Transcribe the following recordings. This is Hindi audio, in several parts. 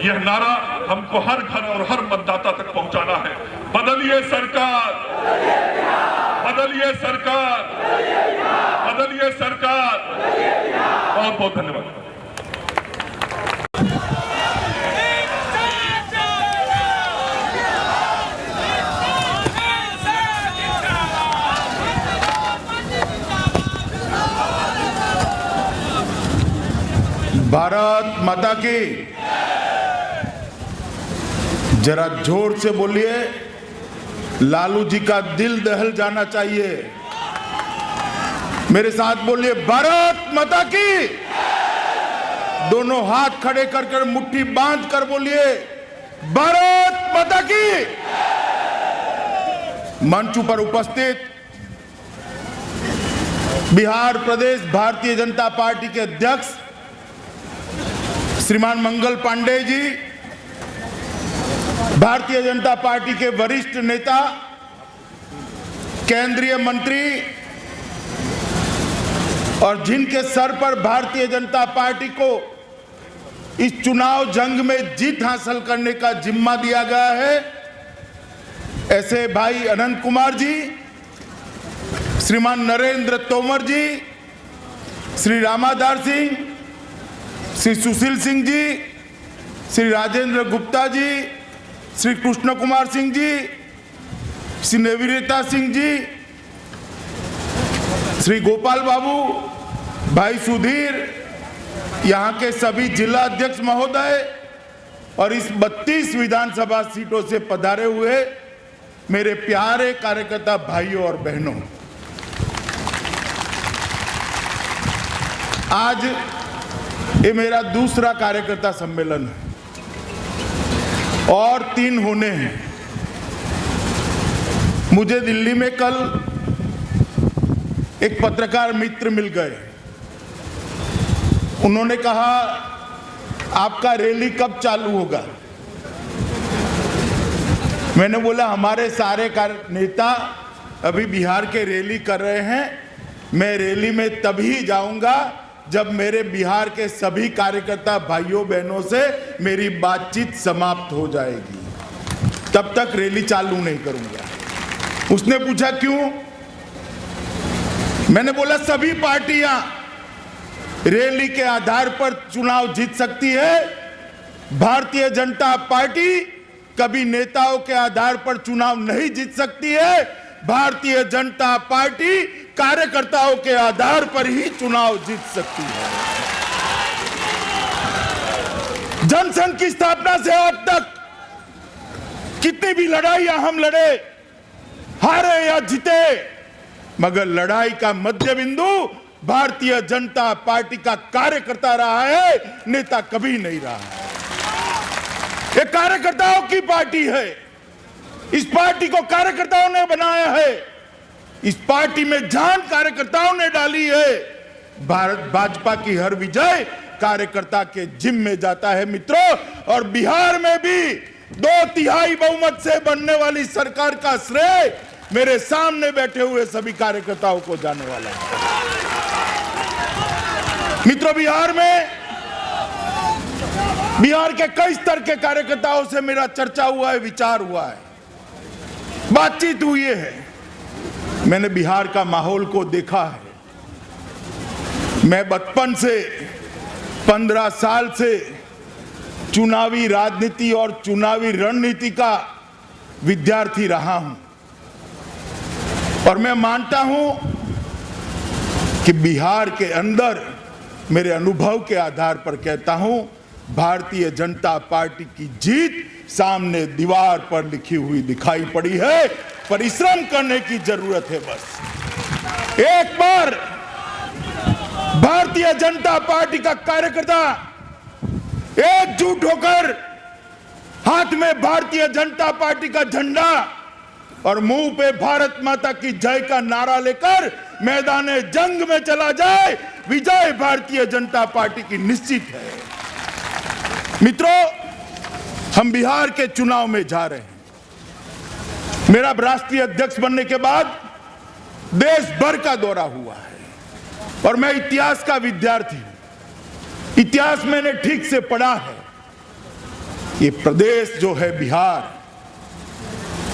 यह नारा हमको हर घर और हर मतदाता तक पहुंचाना है। बदलिए सरकार, बदलिए सरकार, बदलिए सरकार। बहुत बहुत धन्यवाद। भारत माता की। जरा जोर से बोलिए, लालू जी का दिल दहल जाना चाहिए। मेरे साथ बोलिए, भारत माता की। दोनों हाथ खड़े कर कर मुट्ठी बांध कर बोलिए, भारत माता की। मंच पर उपस्थित बिहार प्रदेश भारतीय जनता पार्टी के अध्यक्ष श्रीमान मंगल पांडे जी, भारतीय जनता पार्टी के वरिष्ठ नेता, केंद्रीय मंत्री और जिनके सर पर भारतीय जनता पार्टी को इस चुनाव जंग में जीत हासिल करने का जिम्मा दिया गया है, ऐसे भाई अनंत कुमार जी, श्रीमान नरेंद्र तोमर जी, श्री रामाधार सिंह, श्री सुशील सिंह जी, श्री राजेंद्र गुप्ता जी, श्री कृष्ण कुमार सिंह जी, श्री नवीरता सिंह जी, श्री गोपाल बाबू, भाई सुधीर, यहाँ के सभी जिला अध्यक्ष महोदय और इस 32 विधानसभा सीटों से पधारे हुए मेरे प्यारे कार्यकर्ता भाइयों और बहनों, आज ये मेरा दूसरा कार्यकर्ता सम्मेलन है और 3 होने हैं। मुझे दिल्ली में कल एक पत्रकार मित्र मिल गए। उन्होंने कहा, आपका रैली कब चालू होगा? मैंने बोला, हमारे सारे नेता अभी बिहार के रैली कर रहे हैं। मैं रैली में तभी जाऊंगा जब मेरे बिहार के सभी कार्यकर्ता भाइयों बहनों से मेरी बातचीत समाप्त हो जाएगी, तब तक रैली चालू नहीं करूंगा। उसने पूछा क्यों? मैंने बोला, सभी पार्टियां रैली के आधार पर चुनाव जीत सकती है, भारतीय जनता पार्टी कभी नेताओं के आधार पर चुनाव नहीं जीत सकती है। भारतीय जनता पार्टी कार्यकर्ताओं के आधार पर ही चुनाव जीत सकती है। जनसंघ की स्थापना से अब तक कितनी भी लड़ाइयां हम लड़े, हारे या जीते, मगर लड़ाई का मध्य बिंदु भारतीय जनता पार्टी का कार्यकर्ता रहा है, नेता कभी नहीं रहा है। ये कार्यकर्ताओं की पार्टी है। इस पार्टी को कार्यकर्ताओं ने बनाया है। इस पार्टी में जान कार्यकर्ताओं ने डाली है। भारत भाजपा की हर विजय कार्यकर्ता के जिम में जाता है मित्रों, और बिहार में भी 2/3 बहुमत से बनने वाली सरकार का श्रेय मेरे सामने बैठे हुए सभी कार्यकर्ताओं को जाने वाला है। मित्रों, बिहार के कई स्तर के कार्यकर्ताओं से मेरा चर्चा हुआ है, विचार हुआ है, बातचीत हुई है। मैंने बिहार का माहौल को देखा है। मैं बचपन से 15 साल से चुनावी राजनीति और चुनावी रणनीति का विद्यार्थी रहा हूं, और मैं मानता हूं कि बिहार के अंदर मेरे अनुभव के आधार पर कहता हूं, भारतीय जनता पार्टी की जीत सामने दीवार पर लिखी हुई दिखाई पड़ी है। परिश्रम करने की जरूरत है। बस एक बार भारतीय जनता पार्टी का कार्यकर्ता एकजुट होकर हाथ में भारतीय जनता पार्टी का झंडा और मुंह पे भारत माता की जय का नारा लेकर मैदान जंग में चला जाए, विजय भारतीय जनता पार्टी की निश्चित है। मित्रों, हम बिहार के चुनाव में जा रहे हैं। मेरा राष्ट्रीय अध्यक्ष बनने के बाद देश भर का दौरा हुआ है और मैं इतिहास का विद्यार्थी हूं। इतिहास मैंने ठीक से पढ़ा है। ये प्रदेश जो है बिहार,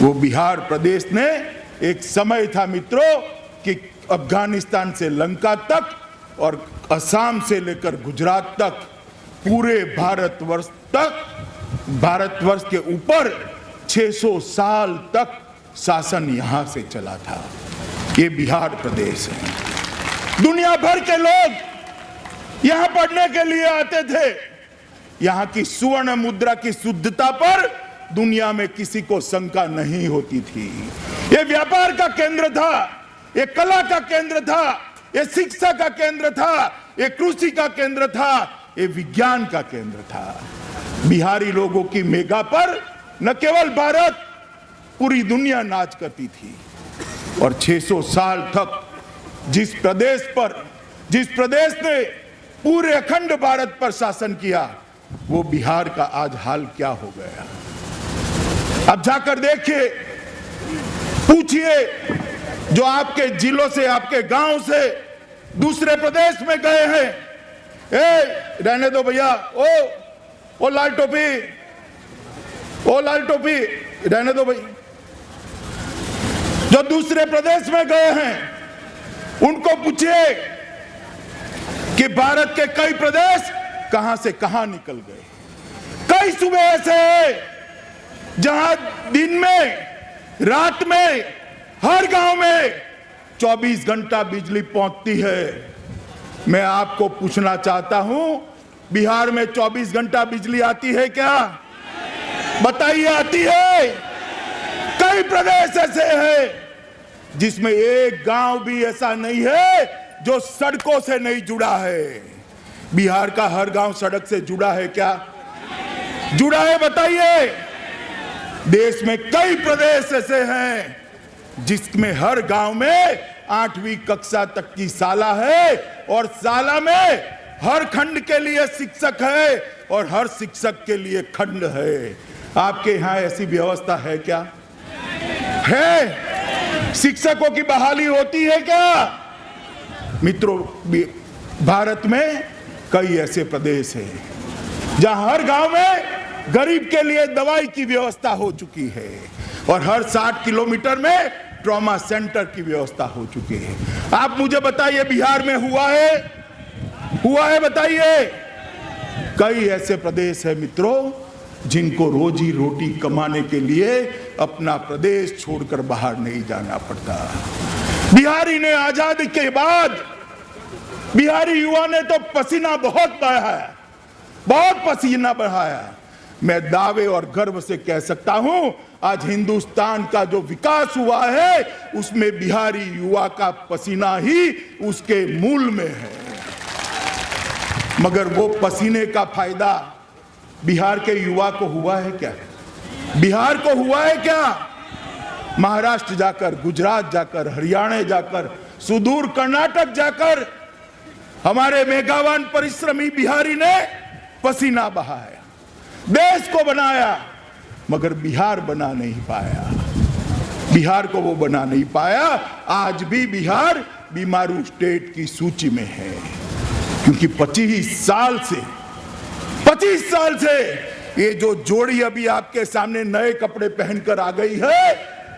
वो बिहार प्रदेश ने एक समय था मित्रों कि अफगानिस्तान से लंका तक और असम से लेकर गुजरात तक पूरे भारतवर्ष के ऊपर 600 साल तक शासन यहां से चला था। ये बिहार प्रदेश है। दुनिया भर के लोग यहां पढ़ने के लिए आते थे। यहां की स्वर्ण मुद्रा की शुद्धता पर दुनिया में किसी को शंका नहीं होती थी। ये व्यापार का केंद्र था, ये कला का केंद्र था, ये शिक्षा का केंद्र था, ये कृषि का केंद्र था, ये विज्ञान का केंद्र था। बिहारी लोगों की मेगा पर न केवल भारत, पूरी दुनिया नाच करती थी। और 600 साल तक जिस प्रदेश ने पूरे अखंड भारत पर शासन किया, वो बिहार का आज हाल क्या हो गया। अब जाकर देखिए, पूछिए जो आपके जिलों से, आपके गांव से दूसरे प्रदेश में गए हैं। रहने दो भैया, ओ लाल टोपी, रहने दो भाई। जो दूसरे प्रदेश में गए हैं उनको पूछिए कि भारत के कई प्रदेश कहां से कहां निकल गए। कई सूबे ऐसे हैं जहां दिन में, रात में, हर गांव में 24 घंटा बिजली पहुंचती है। मैं आपको पूछना चाहता हूं, बिहार में 24 घंटा बिजली आती है क्या? बताइए, आती है? कई प्रदेश ऐसे हैं जिसमें एक गांव भी ऐसा नहीं है जो सड़कों से नहीं जुड़ा है। बिहार का हर गांव सड़क से जुड़ा है क्या? जुड़ा है? बताइए। देश में कई प्रदेश ऐसे हैं जिसमें हर गांव में 8वीं कक्षा तक की शाला है और शाला में हर खंड के लिए शिक्षक है और हर शिक्षक के लिए खंड है। आपके यहां ऐसी व्यवस्था है क्या? है? शिक्षकों की बहाली होती है क्या? मित्रों, भारत में कई ऐसे प्रदेश हैं जहां हर गांव में गरीब के लिए दवाई की व्यवस्था हो चुकी है और हर 60 किलोमीटर में ट्रॉमा सेंटर की व्यवस्था हो चुकी है। आप मुझे बताइए, बिहार में हुआ है बताइए। कई ऐसे प्रदेश है मित्रों जिनको रोजी रोटी कमाने के लिए अपना प्रदेश छोड़कर बाहर नहीं जाना पड़ता। बिहारी ने आजादी के बाद, बिहारी युवा ने तो पसीना बहुत बहाया। मैं दावे और गर्व से कह सकता हूं, आज हिंदुस्तान का जो विकास हुआ है उसमें बिहारी युवा का पसीना ही उसके मूल में है। मगर वो पसीने का फायदा बिहार के युवा को हुआ है क्या? बिहार को हुआ है क्या? महाराष्ट्र जाकर, गुजरात जाकर, हरियाणा जाकर, सुदूर कर्नाटक जाकर हमारे मेगावान परिश्रमी बिहारी ने पसीना बहाया, देश को बनाया, मगर बिहार बना नहीं पाया। बिहार को वो बना नहीं पाया। आज भी बिहार बीमारू स्टेट की सूची में है, क्योंकि 25 साल से ये जो जोड़ी अभी आपके सामने नए कपड़े पहनकर आ गई है,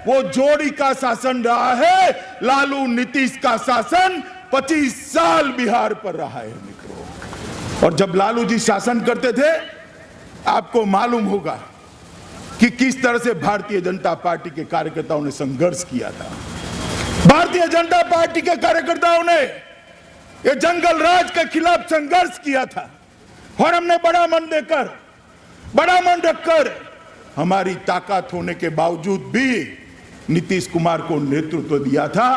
वो जोड़ी का शासन रहा है। लालू नीतीश का शासन 25 साल बिहार पर रहा है मित्रों। और जब लालू जी शासन करते थे, आपको मालूम होगा कि किस तरह से भारतीय जनता पार्टी के कार्यकर्ताओं ने संघर्ष किया था। भारतीय जनता पार्टी के कार्यकर्ताओं ने ये जंगल राज के खिलाफ संघर्ष किया था और हमने बड़ा मन रखकर हमारी ताकत होने के बावजूद भी नीतीश कुमार को नेतृत्व दिया था,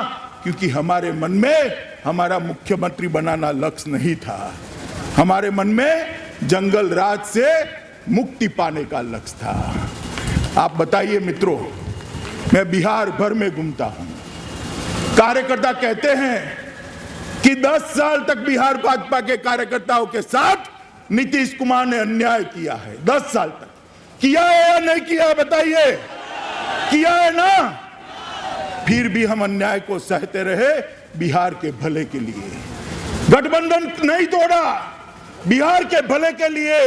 क्योंकि हमारे मन में हमारा मुख्यमंत्री बनाना लक्ष्य नहीं था। हमारे मन में जंगल राज से मुक्ति पाने का लक्ष्य था। आप बताइए मित्रों, मैं बिहार भर में घूमता हूं, कार्यकर्ता कहते हैं कि 10 साल तक बिहार भाजपा के कार्यकर्ताओं के साथ नीतीश कुमार ने अन्याय किया है। 10 साल तक किया है या नहीं किया? बताइए, किया है ना? फिर भी हम अन्याय को सहते रहे बिहार के भले के लिए। गठबंधन नहीं तोड़ा, बिहार के भले के लिए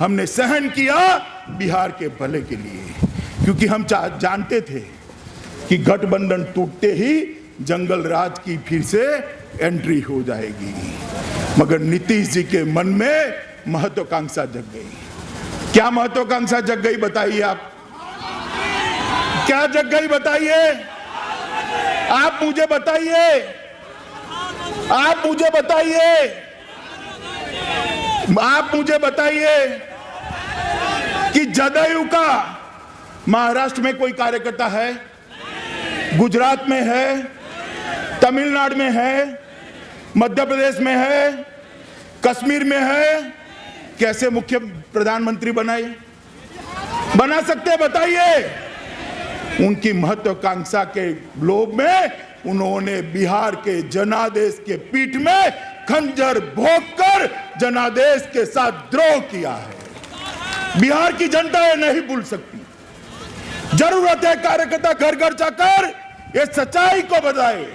हमने सहन किया बिहार के भले के लिए, क्योंकि हम जानते थे कि गठबंधन टूटते ही जंगल राज की फिर से एंट्री हो जाएगी। मगर नीतीश जी के मन में महत्वाकांक्षा जग गई। क्या महत्वाकांक्षा जग गई बताइए आप? क्या जग गई बताइए? आप मुझे बताइए, आप मुझे बताइए, आप मुझे बताइए कि जदयू का महाराष्ट्र में कोई कार्यकर्ता है, गुजरात में है, तमिलनाडु में है, मध्य प्रदेश में है, कश्मीर में है, कैसे मुख्य प्रधानमंत्री बना सकते हैं बताइए? उनकी महत्वाकांक्षा के लोभ में उन्होंने बिहार के जनादेश के पीठ में खंजर भोंककर जनादेश के साथ द्रोह किया है। बिहार की जनता ये नहीं भूल सकती। जरूरत है कार्यकर्ता घर घर जाकर ये सच्चाई को बताए।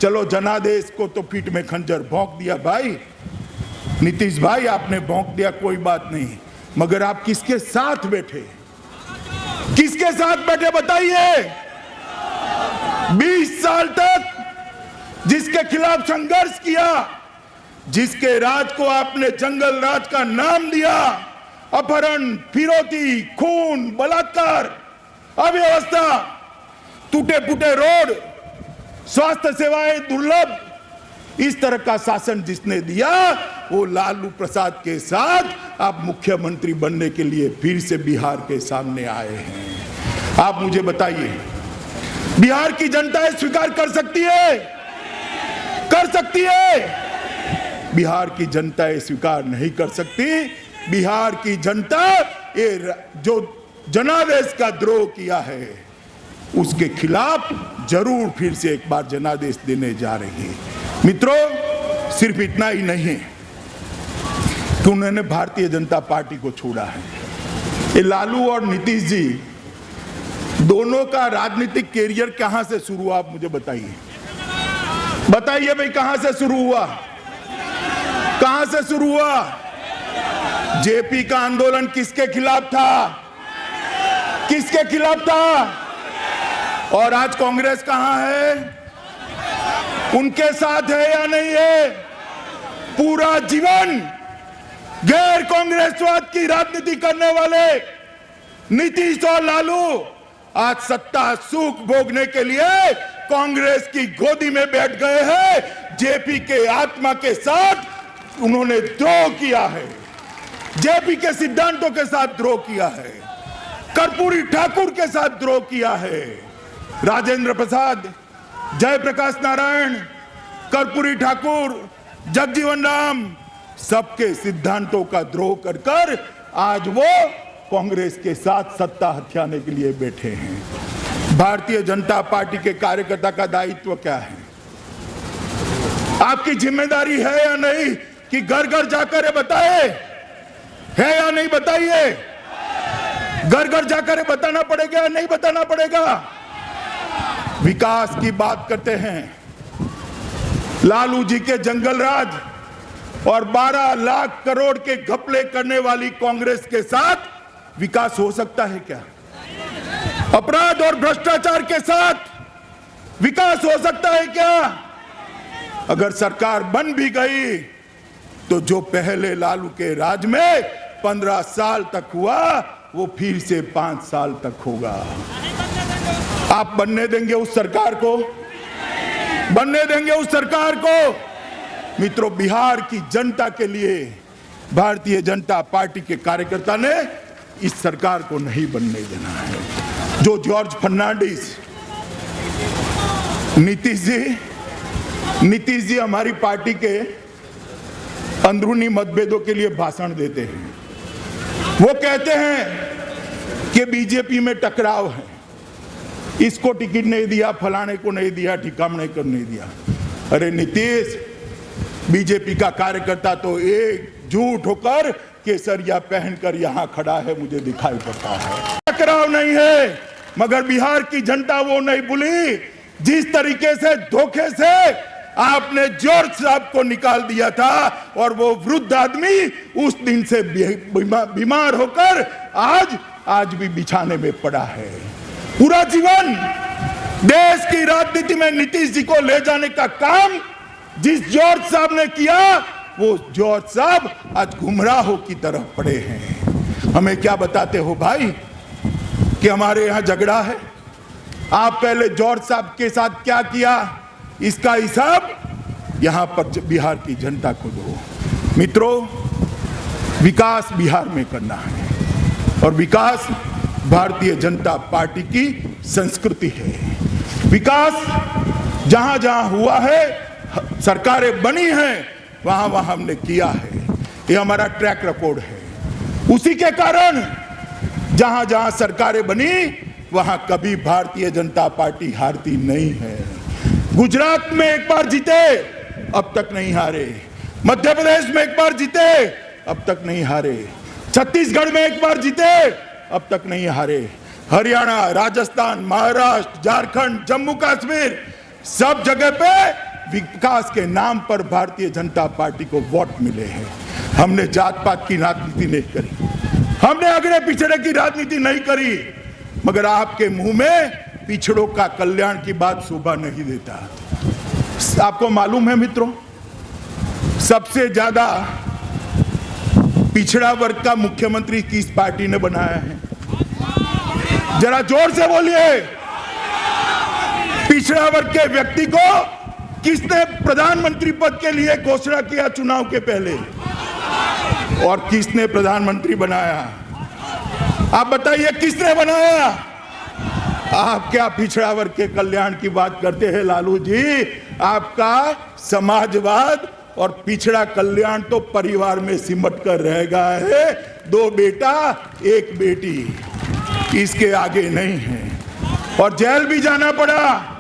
चलो जनादेश को तो पीठ में खंजर भोंक दिया भाई, नीतीश भाई आपने भोंक दिया, कोई बात नहीं, मगर आप किसके साथ बैठे? किसके साथ बैठे बताइए? 20 साल तक जिसके खिलाफ संघर्ष किया, जिसके राज को आपने जंगल राज का नाम दिया, अपहरण, फिरौती, खून, बलात्कार, अव्यवस्था, टूटे फूटे रोड, स्वास्थ्य सेवाएं दुर्लभ, इस तरह का शासन जिसने दिया, वो लालू प्रसाद के साथ आप मुख्यमंत्री बनने के लिए फिर से बिहार के सामने आए हैं। आप मुझे बताइए, बिहार की जनता ये स्वीकार कर सकती है? कर सकती है? बिहार की जनता ये स्वीकार नहीं कर सकती। बिहार की जनता ये जो जनादेश का द्रोह किया है, उसके खिलाफ जरूर फिर से एक बार जनादेश देने जा रही है। मित्रों, सिर्फ इतना ही नहीं है कि उन्होंने भारतीय जनता पार्टी को छोड़ा है। ये लालू और नीतीश जी दोनों का राजनीतिक कैरियर कहां से शुरू हुआ, आप मुझे बताइए। बताइए भाई, कहां से शुरू हुआ? कहां से शुरू हुआ? जेपी का आंदोलन किसके खिलाफ था? किसके खिलाफ था? और आज कांग्रेस कहां है? उनके साथ है या नहीं है? पूरा जीवन गैर कांग्रेसवाद की राजनीति करने वाले नीतीश और लालू आज सत्ता सुख भोगने के लिए कांग्रेस की गोदी में बैठ गए हैं। जेपी के आत्मा के साथ उन्होंने द्रोह किया है, जेपी के सिद्धांतों के साथ द्रोह किया है, कर्पूरी ठाकुर के साथ द्रोह किया है। राजेंद्र प्रसाद, जयप्रकाश नारायण, कर्पूरी ठाकुर, जगजीवन राम, सबके सिद्धांतों का द्रोह कर कर आज वो कांग्रेस के साथ सत्ता हथियाने के लिए बैठे हैं। भारतीय जनता पार्टी के कार्यकर्ता का दायित्व क्या है? आपकी जिम्मेदारी है या नहीं कि घर घर जाकर बताए? है या नहीं बताइए? घर घर जाकर बताना पड़ेगा या नहीं बताना पड़ेगा? विकास की बात करते हैं, लालू जी के जंगल राज और 12 लाख करोड़ के घपले करने वाली कांग्रेस के साथ विकास हो सकता है क्या? अपराध और भ्रष्टाचार के साथ विकास हो सकता है क्या? अगर सरकार बन भी गई तो जो पहले लालू के राज में 15 साल तक हुआ, वो फिर से 5 साल तक होगा। आप बनने देंगे उस सरकार को? बनने देंगे उस सरकार को? मित्रों, बिहार की जनता के लिए भारतीय जनता पार्टी के कार्यकर्ता ने इस सरकार को नहीं बनने देना है। जो जॉर्ज फर्नांडिस, नीतीश जी हमारी पार्टी के अंदरूनी मतभेदों के लिए भाषण देते हैं। वो कहते हैं कि बीजेपी में टकराव है, इसको टिकट नहीं दिया, फलाने को नहीं दिया, ठिकाने को नहीं दिया। अरे नीतीश, बीजेपी का कार्यकर्ता तो एकजुट होकर केसरिया पहनकर यहां खड़ा है, मुझे दिखाई पड़ता है। टकराव नहीं है, मगर बिहार की जनता वो नहीं भूली जिस तरीके से धोखे से आपने जॉर्ज साहब को निकाल दिया था और वो वृद्ध आदमी उस दिन से बीमार होकर आज भी बिछाने में पड़ा है। पूरा जीवन देश की राजनीति में नीतीश जी को ले जाने का काम जिस जॉर्ज साहब ने किया, वो जॉर्ज साहब आज गुमराहों की तरफ पड़े हैं। हमें क्या बताते हो भाई कि हमारे यहां झगड़ा है? आप पहले जॉर्ज साहब के साथ क्या किया, इसका हिसाब यहां पर बिहार की जनता को दो। मित्रों, विकास बिहार में करना है और विकास भारतीय जनता पार्टी की संस्कृति है। विकास जहां जहां हुआ है, सरकारें बनी हैं, वहां वहां हमने किया है। ये हमारा ट्रैक रिकॉर्ड है। उसी के कारण जहां जहां सरकारें बनी वहां कभी भारतीय जनता पार्टी हारती नहीं है। गुजरात में एक बार जीते, अब तक नहीं हारे। मध्य प्रदेश में एक बार जीते, अब तक नहीं हारे। छत्तीसगढ़ में एक बार जीते, अब तक नहीं हारे। हरियाणा, राजस्थान, महाराष्ट्र, झारखंड, जम्मू कश्मीर, सब जगह पे विकास के नाम पर भारतीय जनता पार्टी को वोट मिले हैं। हमने जात पात की राजनीति नहीं करी, हमने अगड़े पिछड़े की राजनीति नहीं करी, मगर आपके मुंह में पिछड़ों का कल्याण की बात शोभा नहीं देता। आपको मालूम है मित्रों, सबसे ज्यादा पिछड़ा वर्ग का मुख्यमंत्री किस पार्टी ने बनाया है? जरा जोर से बोलिए। पिछड़ा वर्ग के व्यक्ति को किसने प्रधानमंत्री पद के लिए घोषणा किया चुनाव के पहले, और किसने प्रधानमंत्री बनाया? आप बताइए किसने बनाया? आप क्या पिछड़ा वर्ग के कल्याण की बात करते हैं लालू जी? आपका समाजवाद और पिछड़ा कल्याण तो परिवार में सिमट कर रह गया है। 2 बेटा 1 बेटी, इसके आगे नहीं है। और जेल भी जाना पड़ा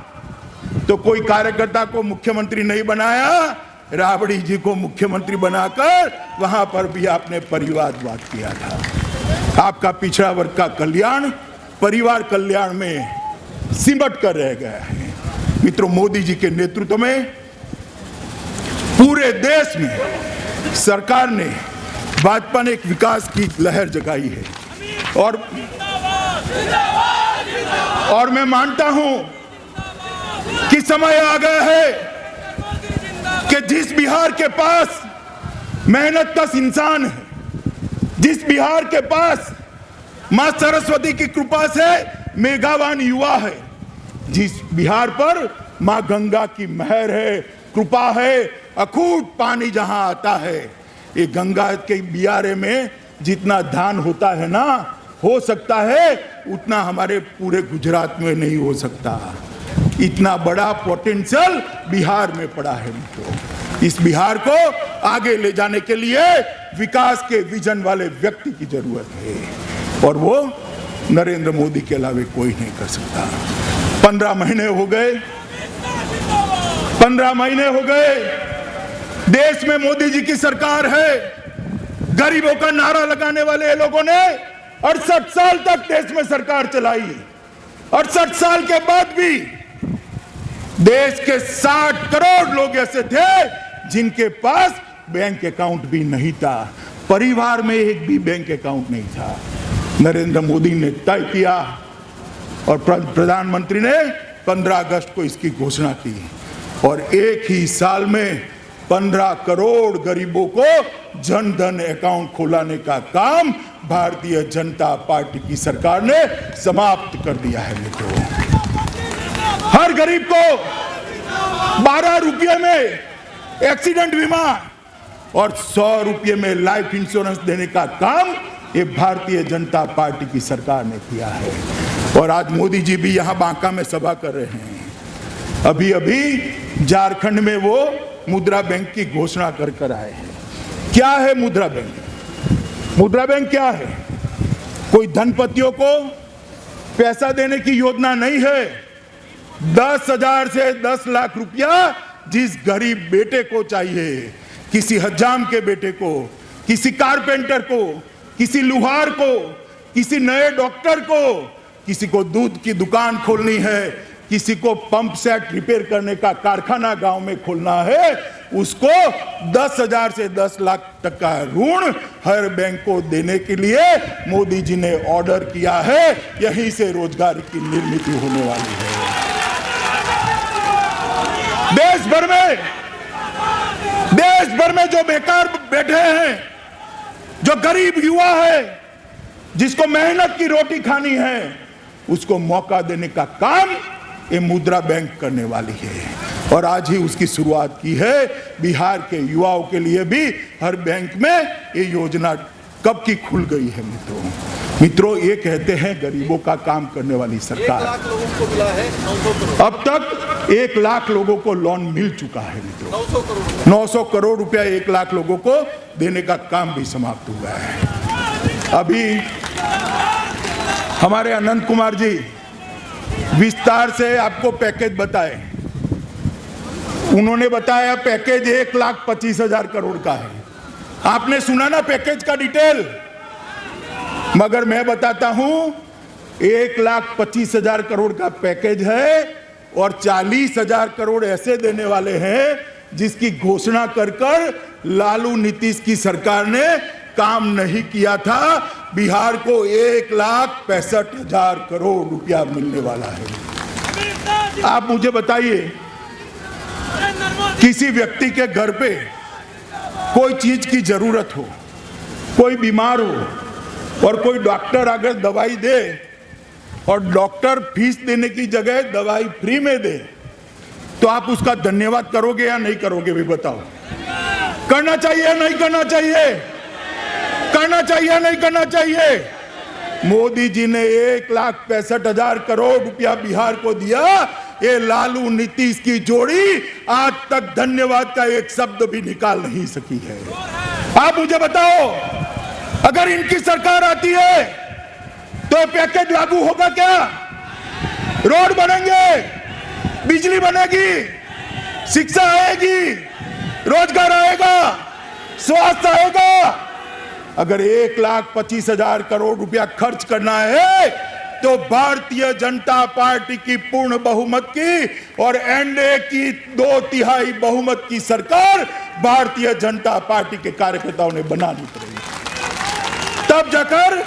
तो कोई कार्यकर्ता को मुख्यमंत्री नहीं बनाया, राबड़ी जी को मुख्यमंत्री बनाकर वहां पर भी आपने परिवारवाद किया था। आपका पिछड़ा वर्ग का कल्याण परिवार कल्याण में सिमट कर रह गया है। मित्रों, मोदी जी के नेतृत्व में पूरे देश में सरकार ने, भाजपा ने एक विकास की लहर जगाई है। और मैं मानता हूं कि समय आ गया है कि जिस बिहार के पास मेहनत कश इंसान है, जिस बिहार के पास मां सरस्वती की कृपा से मेघावान युवा है, जिस बिहार पर मां गंगा की मेहर है, कृपा है, अखूट पानी जहां आता है, ये गंगा के बियारे में जितना धान होता है ना, हो सकता है उतना हमारे पूरे गुजरात में नहीं हो सकता। इतना बड़ा पोटेंशियल बिहार में पड़ा है मित्रों। इस बिहार को आगे ले जाने के लिए विकास के विजन वाले व्यक्ति की जरूरत है, और वो नरेंद्र मोदी के अलावा कोई नहीं कर सकता। 15 महीने हो गए, 15 महीने हो गए देश में मोदी जी की सरकार है। गरीबों का नारा लगाने वाले लोगों ने 68 साल तक देश में सरकार चलाई। 68 साल के बाद भी देश के 60 करोड़ लोग ऐसे थे जिनके पास बैंक अकाउंट भी नहीं था, परिवार में एक भी बैंक अकाउंट नहीं था। नरेंद्र मोदी ने तय किया और प्रधानमंत्री ने 15 अगस्त को इसकी घोषणा की, और एक ही साल में 15 करोड़ गरीबों को जन धन अकाउंट खोलाने का काम भारतीय जनता पार्टी की सरकार ने समाप्त कर दिया है मित्रों। हर गरीब को 12 रुपये में एक्सीडेंट बीमा और 100 रुपये में लाइफ इंश्योरेंस देने का काम ये भारतीय जनता पार्टी की सरकार ने किया है। और आज मोदी जी भी यहाँ बांका में सभा कर रहे हैं। अभी अभी झारखंड में वो मुद्रा बैंक की घोषणा कर आए हैं। क्या है मुद्रा बैंक? मुद्रा बैंक क्या है? कोई धनपतियों को पैसा देने की योजना नहीं है। 10,000 से 10 लाख रुपया जिस गरीब बेटे को चाहिए, किसी हजाम के बेटे को, किसी कारपेंटर को, किसी लुहार को, किसी नए डॉक्टर को, किसी को दूध की दुकान खोलनी है, किसी को पंप सेट रिपेयर करने का कारखाना गांव में खोलना है, उसको 10,000 से 10 लाख तक का ऋण हर बैंक को देने के लिए मोदी जी ने ऑर्डर किया है। यहीं से रोजगार की निर्मित होने वाली है। देश भर में जो बेकार बैठे हैं, जो गरीब युवा है, जिसको मेहनत की रोटी खानी है, उसको मौका देने का काम ये मुद्रा बैंक करने वाली है। और आज ही उसकी शुरुआत की है। बिहार के युवाओं के लिए भी हर बैंक में ये योजना कब की खुल गई है। मित्रों, ये कहते हैं गरीबों का काम करने वाली सरकार। 1 लाख लोगों को मिला है 900 करोड़। अब तक 1 लाख लोगों को लोन मिल चुका है। मित्रों, 900 करोड़ रुपया 1 लाख लोगों को देने का काम भी समाप्त हुआ है। अभी हमारे अनंत कुमार जी विस्तार से आपको पैकेज बताए। उन्होंने बताया पैकेज 1,25,000 करोड़ का है। आपने सुना ना पैकेज का डिटेल, मगर मैं बताता हूं 1,25,000 करोड़ का पैकेज है और 40,000 करोड़ ऐसे देने वाले हैं जिसकी घोषणा कर लालू नीतीश की सरकार ने काम नहीं किया था। बिहार को 1,65,000 करोड़ रुपया मिलने वाला है। आप मुझे बताइए, किसी व्यक्ति के घर पे कोई चीज की जरूरत हो, कोई बीमार हो और कोई डॉक्टर अगर दवाई दे और डॉक्टर फीस देने की जगह दवाई फ्री में दे, तो आप उसका धन्यवाद करोगे या नहीं करोगे? भी बताओ। करना चाहिए या नहीं करना चाहिए? करना चाहिए या नहीं करना चाहिए? मोदी जी ने 1,65,000 करोड़ रुपया बिहार को दिया। ये लालू नीतीश की जोड़ी आज तक धन्यवाद का एक शब्द भी निकाल नहीं सकी है। आप मुझे बताओ, अगर इनकी सरकार आती है तो पैकेज लागू होगा क्या? रोड बनेंगे, बिजली बनेगी, शिक्षा आएगी, रोजगार आएगा, स्वास्थ्य आएगा। अगर 1,25,000 करोड़ रुपया खर्च करना है तो भारतीय जनता पार्टी की पूर्ण बहुमत की और एनडीए की 2/3 बहुमत की सरकार भारतीय जनता पार्टी के कार्यकर्ताओं ने बनानी पड़ेगी, तब जाकर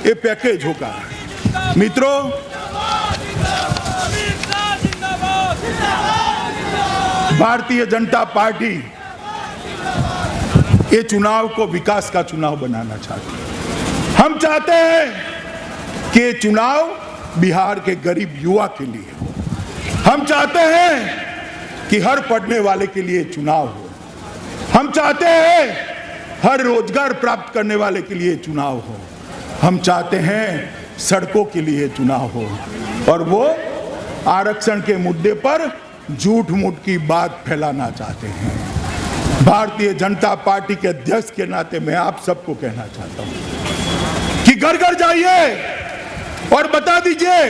ये पैकेज होगा। मित्रों, भारतीय जनता पार्टी ये चुनाव को विकास का चुनाव बनाना चाहती है। हम चाहते हैं कि ये चुनाव बिहार के गरीब युवा के लिए हो। हम चाहते हैं कि हर पढ़ने वाले के लिए चुनाव हो। हम चाहते हैं हर रोजगार प्राप्त करने वाले के लिए चुनाव हो। हम चाहते हैं सड़कों के लिए चुनाव हो। और वो आरक्षण के मुद्दे पर झूठ मूठ की बात फैलाना चाहते हैं। भारतीय जनता पार्टी के अध्यक्ष के नाते मैं आप सबको कहना चाहता हूं कि घर घर जाइए और बता दीजिए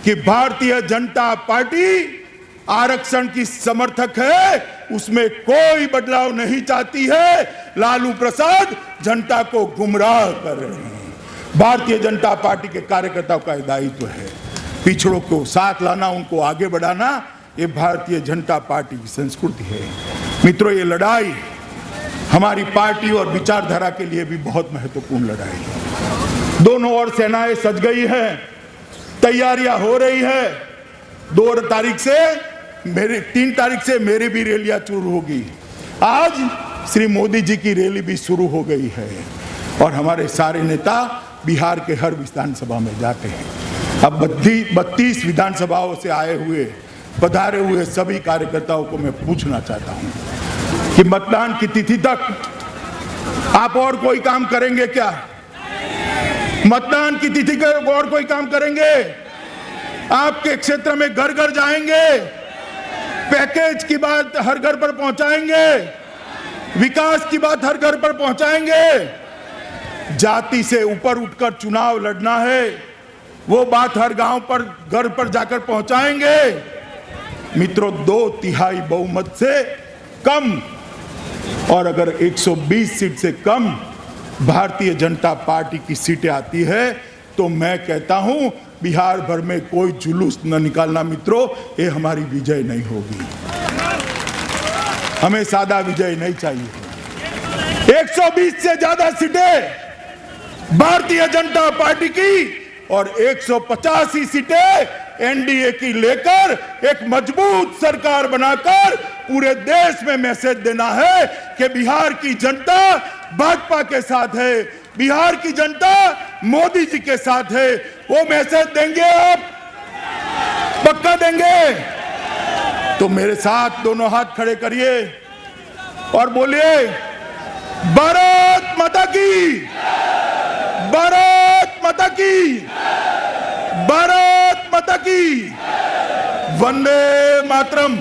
कि भारतीय जनता पार्टी आरक्षण की समर्थक है, उसमें कोई बदलाव नहीं चाहती है। लालू प्रसाद जनता को गुमराह कर रहे हैं। भारतीय जनता पार्टी के कार्यकर्ताओं का दायित्व है पिछड़ों को साथ लाना, उनको आगे बढ़ाना। ये भारतीय जनता पार्टी की संस्कृति है। मित्रों, ये लड़ाई हमारी पार्टी और विचारधारा के लिए भी बहुत महत्वपूर्ण लड़ाई है। दोनों ओर सेनाएं सज गई है, तैयारियां हो रही है। 2 तारीख से 3 तारीख से मेरी भी रैलियां शुरू होगी। आज श्री मोदी जी की रैली भी शुरू हो गई है और हमारे सारे नेता बिहार के हर विधानसभा में जाते हैं। अब 32 विधानसभाओं से आए हुए पधारे हुए सभी कार्यकर्ताओं को मैं पूछना चाहता हूं कि मतदान की तिथि तक आप और कोई काम करेंगे क्या? मतदान की तिथि तक और कोई काम करेंगे? आपके क्षेत्र में घर घर जाएंगे, पैकेज की बात हर घर पर पहुंचाएंगे, विकास की बात हर घर पर पहुंचाएंगे। जाति से ऊपर उठकर चुनाव लड़ना है, वो बात हर गांव पर घर पर जाकर पहुंचाएंगे। मित्रों, 2/3 बहुमत से कम और अगर 120 सीट से कम भारतीय जनता पार्टी की सीटें आती है तो मैं कहता हूं बिहार भर में कोई जुलूस न निकालना मित्रों, ये हमारी विजय नहीं होगी। हमें सादा विजय नहीं चाहिए। 120 से ज्यादा सीटें भारतीय जनता पार्टी की और 185 सीटें एनडीए की लेकर एक मजबूत सरकार बनाकर पूरे देश में मैसेज देना है कि बिहार की जनता भाजपा के साथ है, बिहार की जनता मोदी जी के साथ है। वो मैसेज देंगे आप, पक्का देंगे? तो मेरे साथ दोनों हाथ खड़े करिए और बोलिए, भारत माता की, भारत माता की, भारत माता की, वंदे मातरम।